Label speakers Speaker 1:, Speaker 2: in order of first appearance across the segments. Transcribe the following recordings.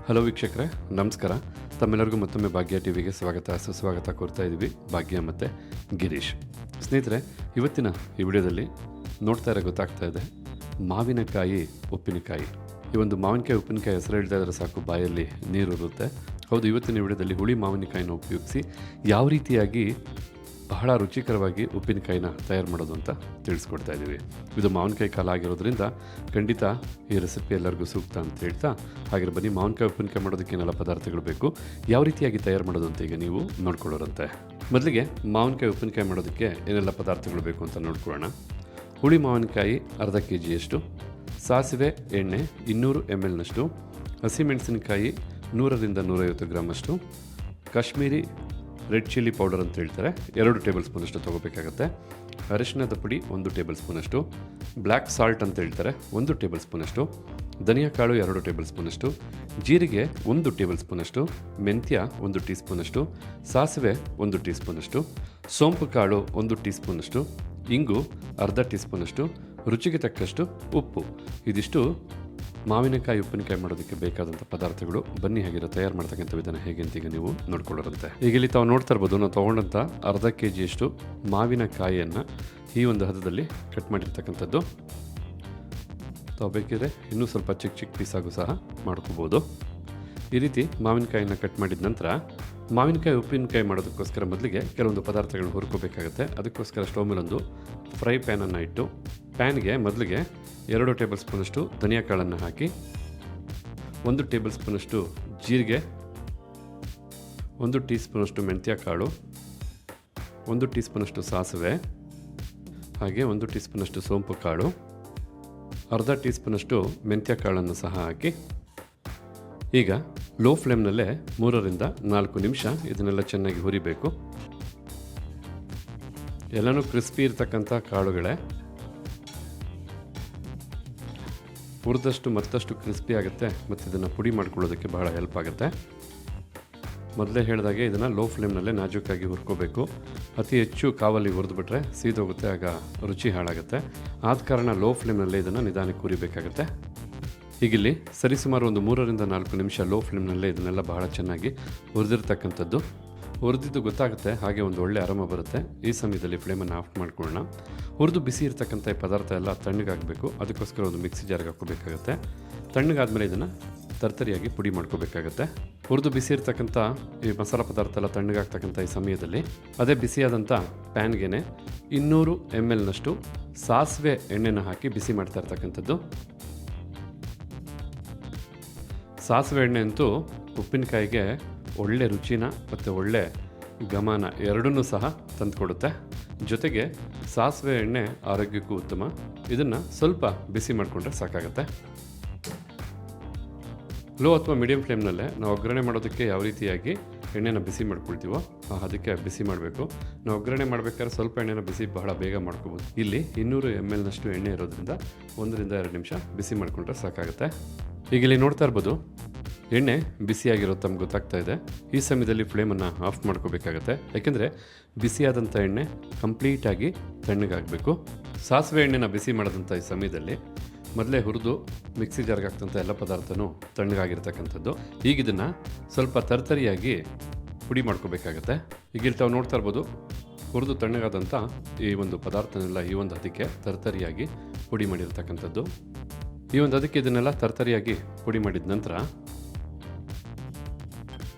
Speaker 1: Hello ವೀಕ್ಷಕರೇ, ನಮಸ್ಕಾರ. ತಮ್ಮೆಲ್ಲರಿಗೂ ಮತ್ತೊಮ್ಮೆ ಭಾಗ್ಯ ಟಿವಿಗೆ ಸುಸ್ವಾಗತ ಕೋರ್ತಾ ಇದ್ದೀವಿ. ಭಾಗ್ಯ ಮತ್ತು ಗಿರೀಶ್. ಸ್ನೇಹಿತರೆ, ಇವತ್ತಿನ ಈ ವಿಡಿಯೋದಲ್ಲಿ ನೋಡ್ತಾ ಇರೋ ಗೊತ್ತಾಗ್ತಾ ಇದೆ ಮಾವಿನಕಾಯಿ ಉಪ್ಪಿನಕಾಯಿ. ಈ ಒಂದು ಮಾವಿನಕಾಯಿ ಉಪ್ಪಿನಕಾಯಿ ಹೆಸರು ಹೇಳ್ತಾ ಇದ್ರೆ ಸಾಕು ಬಾಯಲ್ಲಿ ನೀರು ಇರುತ್ತೆ. ಹೌದು, ಇವತ್ತಿನ ವಿಡಿಯೋದಲ್ಲಿ ಹುಳಿ ಮಾವಿನಕಾಯಿನ ಉಪಯೋಗಿಸಿ ಯಾವ ರೀತಿಯಾಗಿ ಬಹಳ ರುಚಿಕರವಾಗಿ ಉಪ್ಪಿನಕಾಯಿನ ತಯಾರು ಮಾಡೋದು ಅಂತ ತಿಳಿಸ್ಕೊಡ್ತಾ ಇದ್ದೀವಿ. ಇದು ಮಾವಿನಕಾಯಿ ಕಾಲ ಆಗಿರೋದ್ರಿಂದ ಖಂಡಿತ ಈ ರೆಸಿಪಿ ಎಲ್ಲರಿಗೂ ಸೂಕ್ತ ಅಂತ ಹೇಳ್ತಾ, ಹಾಗೆ ಬನ್ನಿ ಮಾವಿನಕಾಯಿ ಉಪ್ಪಿನಕಾಯಿ ಮಾಡೋದಕ್ಕೆ ಏನೆಲ್ಲ ಪದಾರ್ಥಗಳು ಬೇಕು, ಯಾವ ರೀತಿಯಾಗಿ ತಯಾರು ಮಾಡೋದು ಅಂತ ಈಗ ನೀವು ನೋಡ್ಕೊಳ್ಳೋರಂತೆ. ಮೊದಲಿಗೆ ಮಾವಿನಕಾಯಿ ಉಪ್ಪಿನಕಾಯಿ ಮಾಡೋದಕ್ಕೆ ಏನೆಲ್ಲ ಪದಾರ್ಥಗಳು ಬೇಕು ಅಂತ ನೋಡ್ಕೊಳ್ಳೋಣ. ಹುಳಿ ಮಾವಿನಕಾಯಿ ಅರ್ಧ kg, ಸಾಸಿವೆ ಎಣ್ಣೆ 200 ml, ಹಸಿಮೆಣಸಿನಕಾಯಿ 100ರಿಂದ 150 ಗ್ರಾಮಷ್ಟು, ಕಾಶ್ಮೀರಿ ರೆಡ್ ಚಿಲ್ಲಿ ಪೌಡರ್ ಅಂತ ಹೇಳ್ತಾರೆ 2 ಟೇಬಲ್ ಸ್ಪೂನಷ್ಟು ತೊಗೋಬೇಕಾಗತ್ತೆ, ಅರಿಶಿಣದ ಪುಡಿ 1 ಟೇಬಲ್ ಸ್ಪೂನಷ್ಟು, ಬ್ಲ್ಯಾಕ್ ಸಾಲ್ಟ್ ಅಂತ ಹೇಳ್ತಾರೆ 1 ಟೇಬಲ್ ಸ್ಪೂನಷ್ಟು, ಧನಿಯಾ ಕಾಳು 2 ಟೇಬಲ್ ಸ್ಪೂನಷ್ಟು, ಜೀರಿಗೆ 1 ಟೇಬಲ್ ಸ್ಪೂನಷ್ಟು, ಮೆಂತ್ಯ 1 ಟೀ ಸ್ಪೂನಷ್ಟು, ಸಾಸಿವೆ 1 ಟೀ ಸ್ಪೂನಷ್ಟು, ಸೋಂಪು ಕಾಳು 1 ಟೀ ಸ್ಪೂನಷ್ಟು, ಇಂಗು ಅರ್ಧ ಟೀ ಸ್ಪೂನಷ್ಟು, ರುಚಿಗೆ ತಕ್ಕಷ್ಟು ಉಪ್ಪು. ಇದಿಷ್ಟು ಮಾವಿನಕಾಯಿ ಉಪ್ಪಿನಕಾಯಿ ಮಾಡೋದಕ್ಕೆ ಬೇಕಾದಂಥ ಪದಾರ್ಥಗಳು. ಬನ್ನಿ ಹಾಗಿರೋ ತಯಾರು ಮಾಡ್ತಕ್ಕಂಥ ವಿಧಾನ ಹೇಗೆ ಅಂತ ಈಗ ನೀವು ನೋಡ್ಕೊಳ್ಳೋರಂತೆ. ಈಗ ಇಲ್ಲಿ ತಾವು ನೋಡ್ತಾ ಇರ್ಬೋದು, ನಾವು ತೊಗೊಂಡಂಥ ಅರ್ಧ kg ಮಾವಿನಕಾಯಿಯನ್ನು ಈ ಒಂದು ಹದದಲ್ಲಿ ಕಟ್ ಮಾಡಿರ್ತಕ್ಕಂಥದ್ದು. ತಾವು ಬೇಕಿದ್ರೆ ಇನ್ನೂ ಸ್ವಲ್ಪ ಚಿಕ್ಕ ಪೀಸಾಗೂ ಸಹ ಮಾಡ್ಕೋಬೋದು. ಈ ರೀತಿ ಮಾವಿನಕಾಯಿನ ಕಟ್ ಮಾಡಿದ ನಂತರ ಮಾವಿನಕಾಯಿ ಉಪ್ಪಿನಕಾಯಿ ಮಾಡೋದಕ್ಕೋಸ್ಕರ ಮೊದಲಿಗೆ ಕೆಲವೊಂದು ಪದಾರ್ಥಗಳನ್ನ ಹುರ್ಕೋಬೇಕಾಗುತ್ತೆ. ಅದಕ್ಕೋಸ್ಕರ ಸ್ಟವ್ ಮೇಲೊಂದು ಫ್ರೈ ಪ್ಯಾನನ್ನು ಇಟ್ಟು ಪ್ಯಾನ್ಗೆ ಮೊದಲಿಗೆ 2 ಟೇಬಲ್ ಸ್ಪೂನಷ್ಟು ಧನಿಯಾ ಕಾಳನ್ನು ಹಾಕಿ, 1 ಟೇಬಲ್ ಸ್ಪೂನಷ್ಟು ಜೀರಿಗೆ, 1 ಟೀ ಸ್ಪೂನಷ್ಟು ಮೆಂತ್ಯ ಕಾಳು, 1 ಟೀ ಸ್ಪೂನಷ್ಟು ಸಾಸಿವೆ, ಹಾಗೆ 1 ಟೀ ಸ್ಪೂನಷ್ಟು ಸೋಂಪು ಕಾಳು, ಅರ್ಧ ಟೀ ಸ್ಪೂನಷ್ಟು ಮೆಂತ್ಯ ಕಾಳನ್ನು ಸಹ ಹಾಕಿ ಈಗ ಲೋ ಫ್ಲೇಮ್ನಲ್ಲೇ 3ರಿಂದ 4 ನಿಮಿಷ ಇದನ್ನೆಲ್ಲ ಚೆನ್ನಾಗಿ ಹುರಿಬೇಕು. ಎಲ್ಲನೂ ಕ್ರಿಸ್ಪಿ ಇರ್ತಕ್ಕಂಥ ಕಾಳುಗಳೇ, ಹುರಿದಷ್ಟು ಮತ್ತಷ್ಟು ಕ್ರಿಸ್ಪಿ ಆಗುತ್ತೆ ಮತ್ತು ಇದನ್ನು ಪುಡಿ ಮಾಡ್ಕೊಳ್ಳೋದಕ್ಕೆ ಬಹಳ ಹೆಲ್ಪ್ ಆಗುತ್ತೆ. ಮೊದಲೇ ಹೇಳಿದಾಗೆ ಇದನ್ನು ಲೋ ಫ್ಲೇಮ್ನಲ್ಲೇ ನಾಜೂಕಾಗಿ ಹುರ್ಕೋಬೇಕು. ಅತಿ ಹೆಚ್ಚು ಕಾವಲ್ಲಿ ಹುರಿದ್ಬಿಟ್ರೆ ಸೀದೋಗುತ್ತೆ, ಆಗ ರುಚಿ ಹಾಳಾಗುತ್ತೆ. ಆದ ಕಾರಣ ಲೋ ಫ್ಲೇಮ್ನಲ್ಲೇ ಇದನ್ನು ನಿಧಾನಕ್ಕೆ ಹುರಿಬೇಕಾಗುತ್ತೆ. ಹೀಗಿಲ್ಲಿ ಸರಿಸುಮಾರು ಒಂದು 3ರಿಂದ 4 ನಿಮಿಷ ಲೋ ಫ್ಲೇಮ್ನಲ್ಲೇ ಇದನ್ನೆಲ್ಲ ಬಹಳ ಚೆನ್ನಾಗಿ ಹುರಿದಿರ್ತಕ್ಕಂಥದ್ದು. ಹುರಿದಿದ್ದು ಗೊತ್ತಾಗುತ್ತೆ, ಹಾಗೆ ಒಂದು ಒಳ್ಳೆ ಅರಮ ಬರುತ್ತೆ. ಈ ಸಮಯದಲ್ಲಿ ಫ್ಲೇಮನ್ನು ಆಫ್ ಮಾಡ್ಕೊಳ್ಳೋಣ. ಹುರಿದು ಬಿಸಿ ಇರ್ತಕ್ಕಂಥ ಈ ಪದಾರ್ಥ ಎಲ್ಲ ತಣ್ಣಗಾಗಬೇಕು. ಅದಕ್ಕೋಸ್ಕರ ಒಂದು ಮಿಕ್ಸಿ ಜಾರ್ಗೆ ಹಾಕೋಬೇಕಾಗುತ್ತೆ. ತಣ್ಣಗಾದ್ಮೇಲೆ ಇದನ್ನು ತರ್ತರಿಯಾಗಿ ಪುಡಿ ಮಾಡ್ಕೋಬೇಕಾಗತ್ತೆ. ಹುರಿದು ಬಿಸಿ ಇರ್ತಕ್ಕಂಥ ಈ ಮಸಾಲ ಪದಾರ್ಥ ಎಲ್ಲ ತಣ್ಣಗಾಗ್ತಕ್ಕಂಥ ಈ ಸಮಯದಲ್ಲಿ ಅದೇ ಬಿಸಿಯಾದಂಥ ಪ್ಯಾನ್ಗೆ 200 ml ಸಾಸಿವೆ ಎಣ್ಣೆನ ಹಾಕಿ ಬಿಸಿ ಮಾಡ್ತಾ ಇರ್ತಕ್ಕಂಥದ್ದು. ಸಾಸಿವೆ ಎಣ್ಣೆ ಅಂತೂ ಉಪ್ಪಿನಕಾಯಿಗೆ ಒಳ್ಳೆ ರುಚಿನ ಮತ್ತು ಒಳ್ಳೆ ಘಮನ ಎರಡನ್ನೂ ಸಹ ತಂದುಕೊಡುತ್ತೆ. ಜೊತೆಗೆ ಸಾಸಿವೆ ಎಣ್ಣೆ ಆರೋಗ್ಯಕ್ಕೂ ಉತ್ತಮ. ಇದನ್ನು ಸ್ವಲ್ಪ ಬಿಸಿ ಮಾಡಿಕೊಂಡ್ರೆ ಸಾಕಾಗುತ್ತೆ. ಲೋ ಅಥವಾ ಮೀಡಿಯಂ ಫ್ಲೇಮ್ನಲ್ಲೇ ನಾವು ಒಗ್ಗರಣೆ ಮಾಡೋದಕ್ಕೆ ಯಾವ ರೀತಿಯಾಗಿ ಎಣ್ಣೆನ ಬಿಸಿ ಮಾಡ್ಕೊಳ್ತೀವೋ ಅದಕ್ಕೆ ಬಿಸಿ ಮಾಡಬೇಕು. ನಾವು ಒಗ್ಗರಣೆ ಮಾಡಬೇಕಾದ್ರೆ ಸ್ವಲ್ಪ ಎಣ್ಣೆನ ಬಿಸಿ ಬಹಳ ಬೇಗ ಮಾಡ್ಕೋಬೋದು. ಇಲ್ಲಿ 200 ml ಎಣ್ಣೆ ಇರೋದ್ರಿಂದ 1ರಿಂದ 2 ನಿಮಿಷ ಬಿಸಿ ಮಾಡಿಕೊಂಡ್ರೆ ಸಾಕಾಗುತ್ತೆ. ಈಗ ಇಲ್ಲಿ ನೋಡ್ತಾ ಇರ್ಬೋದು, ಎಣ್ಣೆ ಬಿಸಿಯಾಗಿರೋ ತಮ್ಗೆ ಗೊತ್ತಾಗ್ತಾ ಇದೆ. ಈ ಸಮಯದಲ್ಲಿ ಫ್ಲೇಮನ್ನು ಆಫ್ ಮಾಡ್ಕೋಬೇಕಾಗತ್ತೆ. ಯಾಕೆಂದರೆ ಬಿಸಿಯಾದಂಥ ಎಣ್ಣೆ ಕಂಪ್ಲೀಟಾಗಿ ತಣ್ಣಗಾಗಬೇಕು. ಸಾಸಿವೆ ಎಣ್ಣೆನ ಬಿಸಿ ಮಾಡೋದಂಥ ಈ ಸಮಯದಲ್ಲಿ ಮೊದಲೇ ಹುರಿದು ಮಿಕ್ಸಿ ಜಾರ್ಗೆ ಹಾಕ್ತಂಥ ಎಲ್ಲ ಪದಾರ್ಥನೂ ತಣ್ಣಗಾಗಿರ್ತಕ್ಕಂಥದ್ದು. ಈಗ ಇದನ್ನು ಸ್ವಲ್ಪ ತರ್ತರಿಯಾಗಿ ಪುಡಿ ಮಾಡ್ಕೋಬೇಕಾಗತ್ತೆ. ಈಗ ಇಲ್ಲಿ ತಾವು ನೋಡ್ತಾ ಇರ್ಬೋದು, ಹುರಿದು ತಣ್ಣಗಾದಂಥ ಈ ಒಂದು ಪದಾರ್ಥನೆಲ್ಲ ಈ ಒಂದು ಅದಕ್ಕೆ ತರ್ತರಿಯಾಗಿ ಪುಡಿ ಮಾಡಿರ್ತಕ್ಕಂಥದ್ದು. ಈ ಒಂದು ಅದಕ್ಕೆ ಇದನ್ನೆಲ್ಲ ತರ್ತರಿಯಾಗಿ ಪುಡಿ ಮಾಡಿದ ನಂತರ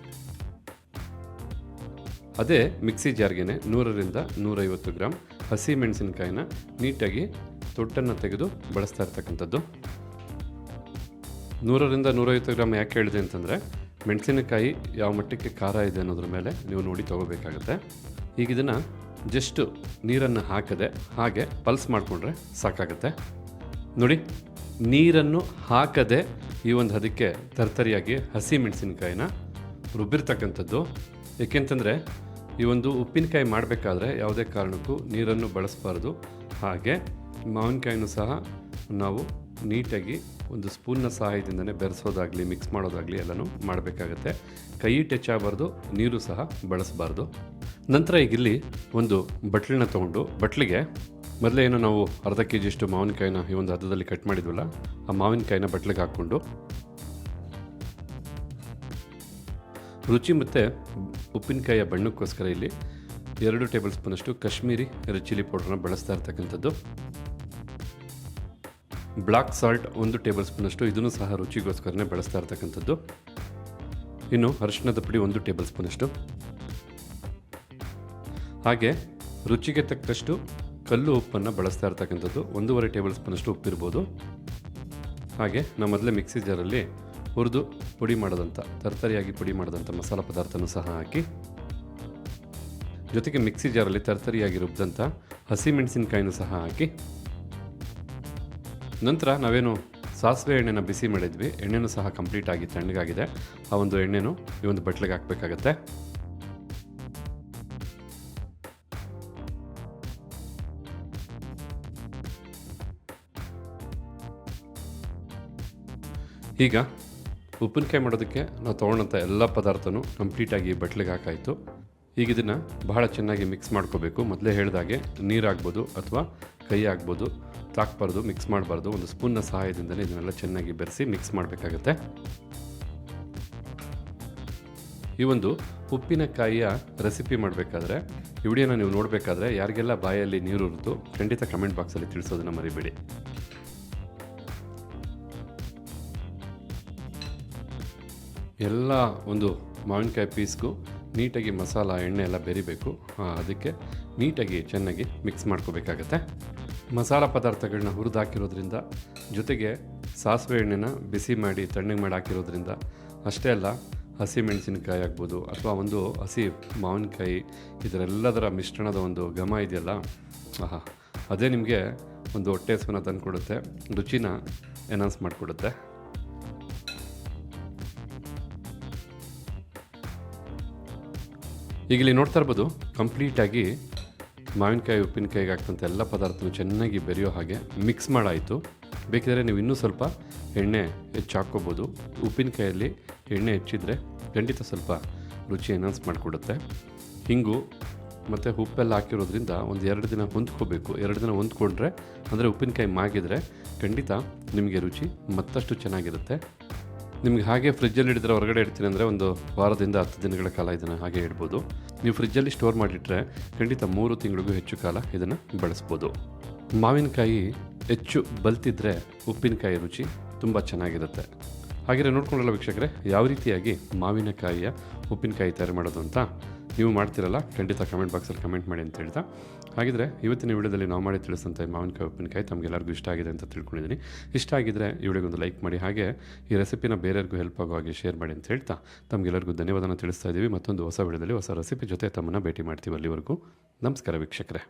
Speaker 1: ಅದೇ ಮಿಕ್ಸಿ ಜಾರ್ಗೆ 100ರಿಂದ 150 ಗ್ರಾಮ್ ಹಸಿ ಮೆಣಸಿನಕಾಯಿನ ನೀಟಾಗಿ ತೊಟ್ಟನ್ನು ತೆಗೆದು ಬಳಸ್ತಾ ಇರ್ತಕ್ಕಂಥದ್ದು. 100ರಿಂದ 150 ಗ್ರಾಮ್ ಯಾಕೆ ಹೇಳಿದೆ ಅಂತಂದರೆ, ಮೆಣಸಿನಕಾಯಿ ಯಾವ ಮಟ್ಟಕ್ಕೆ ಖಾರ ಇದೆ ಅನ್ನೋದ್ರ ಮೇಲೆ ನೀವು ನೋಡಿ ತೊಗೋಬೇಕಾಗತ್ತೆ. ಈಗ ಇದನ್ನು ಜಸ್ಟ್ ನೀರನ್ನು ಹಾಕದೆ ಹಾಗೆ ಪಲ್ಸ್ ಮಾಡಿಕೊಂಡ್ರೆ ಸಾಕಾಗತ್ತೆ. ನೋಡಿ, ನೀರನ್ನು ಹಾಕದೆ ಈ ಒಂದು ಅದಕ್ಕೆ ತರ್ತರಿಯಾಗಿ ಹಸಿ ಮೆಣಸಿನಕಾಯಿನ ರುಬ್ಬಿರ್ತಕ್ಕಂಥದ್ದು. ಏಕೆಂತಂದರೆ ಈ ಒಂದು ಉಪ್ಪಿನಕಾಯಿ ಮಾಡಬೇಕಾದ್ರೆ ಯಾವುದೇ ಕಾರಣಕ್ಕೂ ನೀರನ್ನು ಬಳಸಬಾರ್ದು. ಹಾಗೆ ಮಾವಿನಕಾಯಿನೂ ಸಹ ನಾವು ನೀಟಾಗಿ ಒಂದು ಸ್ಪೂನ್ನ ಸಹಾಯದಿಂದನೇ ಬೆರೆಸೋದಾಗಲಿ ಮಿಕ್ಸ್ ಮಾಡೋದಾಗಲಿ ಎಲ್ಲನೂ ಮಾಡಬೇಕಾಗತ್ತೆ. ಕೈ ಟಚ್ ಆಗಬಾರ್ದು, ನೀರು ಸಹ ಬಳಸಬಾರ್ದು. ನಂತರ ಈಗಿಲ್ಲಿ ಒಂದು ಬಟ್ಲನ್ನ ತೊಗೊಂಡು ಬಟ್ಲಿಗೆ ಮೊದಲೇ ಏನು ನಾವು ಅರ್ಧ kg ಮಾವಿನಕಾಯಿನ ಈ ಒಂದು ಹದದಲ್ಲಿ ಕಟ್ ಮಾಡಿದ್ವಲ್ಲ, ಆ ಮಾವಿನಕಾಯಿನ ಬಟ್ಲಿಗೆ ಹಾಕ್ಕೊಂಡು ರುಚಿ ಮತ್ತು ಉಪ್ಪಿನಕಾಯಿಯ ಬಣ್ಣಕ್ಕೋಸ್ಕರ ಇಲ್ಲಿ 2 ಟೇಬಲ್ ಸ್ಪೂನಷ್ಟು ಕಾಶ್ಮೀರಿ ರೆಡ್ ಚಿಲ್ಲಿ ಪೌಡ್ರನ್ನ ಬಳಸ್ತಾ ಇರ್ತಕ್ಕಂಥದ್ದು. ಬ್ಲ್ಯಾಕ್ ಸಾಲ್ಟ್ 1 ಟೇಬಲ್ ಸ್ಪೂನಷ್ಟು, ಇದನ್ನು ಸಹ ರುಚಿಗೋಸ್ಕರನೇ ಬಳಸ್ತಾ ಇರ್ತಕ್ಕಂಥದ್ದು. ಇನ್ನು ಅರಿಶಿಣದ ಪುಡಿ 1 ಟೇಬಲ್ ಸ್ಪೂನಷ್ಟು, ಹಾಗೆ ರುಚಿಗೆ ತಕ್ಕಷ್ಟು ಕಲ್ಲು ಉಪ್ಪನ್ನು ಬಳಸ್ತಾ ಇರ್ತಕ್ಕಂಥದ್ದು. 1.5 ಟೇಬಲ್ ಸ್ಪೂನಷ್ಟು ಉಪ್ಪಿರ್ಬೋದು. ಹಾಗೆ ನಾವು ಮೊದಲೇ ಮಿಕ್ಸಿ ಜಾರಲ್ಲಿ ಹುರಿದು ಪುಡಿ ಮಾಡೋದಂಥ ತರ್ತರಿಯಾಗಿ ಪುಡಿ ಮಾಡೋದಂಥ ಮಸಾಲ ಪದಾರ್ಥನೂ ಸಹ ಹಾಕಿ, ಜೊತೆಗೆ ಮಿಕ್ಸಿ ಜಾರಲ್ಲಿ ತರ್ತರಿಯಾಗಿ ರುಬ್ಬಿದಂಥ ಹಸಿಮೆಣಸಿನಕಾಯಿನೂ ಸಹ ಹಾಕಿ, ನಂತರ ನಾವೇನು ಸಾಸಿವೆ ಎಣ್ಣೆನ ಬಿಸಿ ಮಾಡಿದ್ವಿ, ಎಣ್ಣೆನೂ ಸಹ ಕಂಪ್ಲೀಟಾಗಿ ತಣ್ಣಗಾಗಿದೆ. ಆ ಒಂದು ಎಣ್ಣೆನೂ ಈ ಒಂದು ಬಟ್ಲಿಗೆ ಹಾಕಬೇಕಾಗತ್ತೆ. ಈಗ ಉಪ್ಪಿನಕಾಯಿ ಮಾಡೋದಕ್ಕೆ ನಾವು ತೊಗೊಂಡಂಥ ಎಲ್ಲ ಪದಾರ್ಥನೂ ಕಂಪ್ಲೀಟಾಗಿ ಬಟ್ಲಿಗೆ ಹಾಕಾಯಿತು. ಈಗ ಇದನ್ನು ಬಹಳ ಚೆನ್ನಾಗಿ ಮಿಕ್ಸ್ ಮಾಡ್ಕೋಬೇಕು. ಮೊದಲೇ ಹೇಳಿದಾಗೆ ನೀರಾಗ್ಬೋದು ಅಥವಾ ಕೈ ಆಗ್ಬೋದು, ತಾಕಬಾರ್ದು, ಮಿಕ್ಸ್ ಮಾಡಬಾರ್ದು. ಒಂದು ಸ್ಪೂನ್ನ ಸಹಾಯದಿಂದಲೇ ಇದನ್ನೆಲ್ಲ ಚೆನ್ನಾಗಿ ಬೆರೆಸಿ ಮಿಕ್ಸ್ ಮಾಡಬೇಕಾಗತ್ತೆ. ಈ ಒಂದು ಉಪ್ಪಿನಕಾಯಿಯ ರೆಸಿಪಿ ಮಾಡಬೇಕಾದ್ರೆ ಈ ವಿಡಿಯೋನ ನೀವು ನೋಡಬೇಕಾದ್ರೆ ಯಾರಿಗೆಲ್ಲ ಬಾಯಲ್ಲಿ ನೀರು ಉರಿದು ಖಂಡಿತ ಕಮೆಂಟ್ ಬಾಕ್ಸಲ್ಲಿ ತಿಳಿಸೋದನ್ನು ಮರಿಬೇಡಿ. ಎಲ್ಲ ಒಂದು ಮಾವಿನಕಾಯಿ ಪೀಸ್ಗೂ ನೀಟಾಗಿ ಮಸಾಲ ಎಣ್ಣೆ ಎಲ್ಲ ಬೆರಿಬೇಕು. ಅದಕ್ಕೆ ನೀಟಾಗಿ ಚೆನ್ನಾಗಿ ಮಿಕ್ಸ್ ಮಾಡ್ಕೋಬೇಕಾಗತ್ತೆ. ಮಸಾಲ ಪದಾರ್ಥಗಳನ್ನ ಹುರಿದು ಹಾಕಿರೋದ್ರಿಂದ, ಜೊತೆಗೆ ಸಾಸಿವೆ ಎಣ್ಣೆನ ಬಿಸಿ ಮಾಡಿ ತಣ್ಣಗೆ ಮಾಡಿ ಹಾಕಿರೋದ್ರಿಂದ, ಅಷ್ಟೇ ಅಲ್ಲ ಹಸಿ ಮೆಣಸಿನಕಾಯಿ ಆಗ್ಬೋದು ಅಥವಾ ಒಂದು ಹಸಿ ಮಾವಿನಕಾಯಿ, ಇದರೆಲ್ಲದರ ಮಿಶ್ರಣದ ಒಂದು ಘಮ ಇದೆಯಲ್ಲ, ಅದೇ ನಿಮಗೆ ಒಂದು ಹೊಟ್ಟೆ ಹಸಿವನ್ನ ತಂದುಕೊಡುತ್ತೆ, ರುಚಿನ ಎನ್ಹಾನ್ಸ್ ಮಾಡಿಕೊಡುತ್ತೆ. ಈಗ ಇಲ್ಲಿ ನೋಡ್ತಾ ಇರ್ಬೋದು, ಕಂಪ್ಲೀಟಾಗಿ ಮಾವಿನಕಾಯಿ ಉಪ್ಪಿನಕಾಯಿಗೆ ಹಾಕ್ತಂಥ ಎಲ್ಲ ಪದಾರ್ಥನೂ ಚೆನ್ನಾಗಿ ಬೆರೆಯೋ ಹಾಗೆ ಮಿಕ್ಸ್ ಮಾಡಾಯಿತು. ಬೇಕಿದ್ರೆ ನೀವು ಇನ್ನೂ ಸ್ವಲ್ಪ ಎಣ್ಣೆ ಹೆಚ್ಚು ಹಾಕ್ಕೋಬೋದು. ಉಪ್ಪಿನಕಾಯಲ್ಲಿ ಎಣ್ಣೆ ಹೆಚ್ಚಿದ್ರೆ ಖಂಡಿತ ಸ್ವಲ್ಪ ರುಚಿ ಎನ್ಹಾನ್ಸ್ ಮಾಡಿಕೊಡುತ್ತೆ. ಹಿಂಗು ಮತ್ತು ಉಪ್ಪೆಲ್ಲ ಹಾಕಿರೋದ್ರಿಂದ ಒಂದು 2 ದಿನ ಹೊಂದ್ಕೋಬೇಕು. 2 ದಿನ ಹೊಂದ್ಕೊಂಡ್ರೆ, ಅಂದರೆ ಉಪ್ಪಿನಕಾಯಿ ಮಾಗಿದರೆ ಖಂಡಿತ ನಿಮಗೆ ರುಚಿ ಮತ್ತಷ್ಟು ಚೆನ್ನಾಗಿರುತ್ತೆ. ನಿಮ್ಗೆ ಹಾಗೆ ಫ್ರಿಜ್ಜಲ್ಲಿ ಹಿಡಿದ್ರೆ, ಹೊರಗಡೆ ಇಡ್ತೀನಿ ಅಂದರೆ ಒಂದು ವಾರದಿಂದ 10 ದಿನಗಳ ಕಾಲ ಇದನ್ನು ಹಾಗೆ ಇಡ್ಬೋದು. ನೀವು ಫ್ರಿಜ್ಜಲ್ಲಿ ಸ್ಟೋರ್ ಮಾಡಿಟ್ರೆ ಖಂಡಿತ 3 ತಿಂಗಳಿಗೂ ಹೆಚ್ಚು ಕಾಲ ಇದನ್ನು ಬಳಸ್ಬೋದು. ಮಾವಿನಕಾಯಿ ಹೆಚ್ಚು ಬಲ್ತಿದ್ರೆ ಉಪ್ಪಿನಕಾಯಿ ರುಚಿ ತುಂಬ ಚೆನ್ನಾಗಿರುತ್ತೆ. ಹಾಗೆಯೇ ನೋಡ್ಕೊಂಡಲ್ಲ ವೀಕ್ಷಕರೇ, ಯಾವ ರೀತಿಯಾಗಿ ಮಾವಿನಕಾಯಿಯ ಉಪ್ಪಿನಕಾಯಿ ತಯಾರು ಮಾಡೋದು ಅಂತ ನೀವು ಮಾಡ್ತಿರಲ್ಲ, ಖಂಡಿತ ಕಮೆಂಟ್ ಬಾಕ್ಸಲ್ಲಿ ಕಮೆಂಟ್ ಮಾಡಿ ಅಂತ ಹೇಳ್ತಾ, ಹಾಗಿದ್ರೆ ಇವತ್ತಿನ ವಿಡಿಯೋದಲ್ಲಿ ನಾವು ಮಾಡಿ ತಿಳಿಸಂಥ ಮಾವಿನಕಾಯಿ ಉಪ್ಪಿನಕಾಯಿ ತಮಗೆಲ್ಲರಿಗೂ ಇಷ್ಟ ಆಗಿದೆ ಅಂತ ತಿಳ್ಕೊಂಡಿದ್ದೀನಿ. ಇಷ್ಟ ಆಗಿದ್ದರೆ ಈ ವಿಡಿಯೋಗೊಂದು ಲೈಕ್ ಮಾಡಿ, ಹಾಗೆ ಈ ರೆಸಿಪಿನ ಬೇರೆಯವ್ರಿಗೂ ಹೆಲ್ಪ್ ಆಗೋ ಹಾಗೆ ಶೇರ್ ಮಾಡಿ ಅಂತ ಹೇಳ್ತಾ ತಮಗೆಲ್ಲರಿಗೂ ಧನ್ಯವಾದನ ತಿಳಿಸ್ತಾ ಇದ್ದೀವಿ. ಮತ್ತೊಂದು ಹೊಸ ವಿಡಿಯೋದಲ್ಲಿ ಹೊಸ ರೆಸಿಪಿ ಜೊತೆ ತಮ್ಮನ್ನು ಭೇಟಿ ಮಾಡ್ತೀವಿ. ಅಲ್ಲಿವರೆಗೂ ನಮಸ್ಕಾರ ವೀಕ್ಷಕರೇ.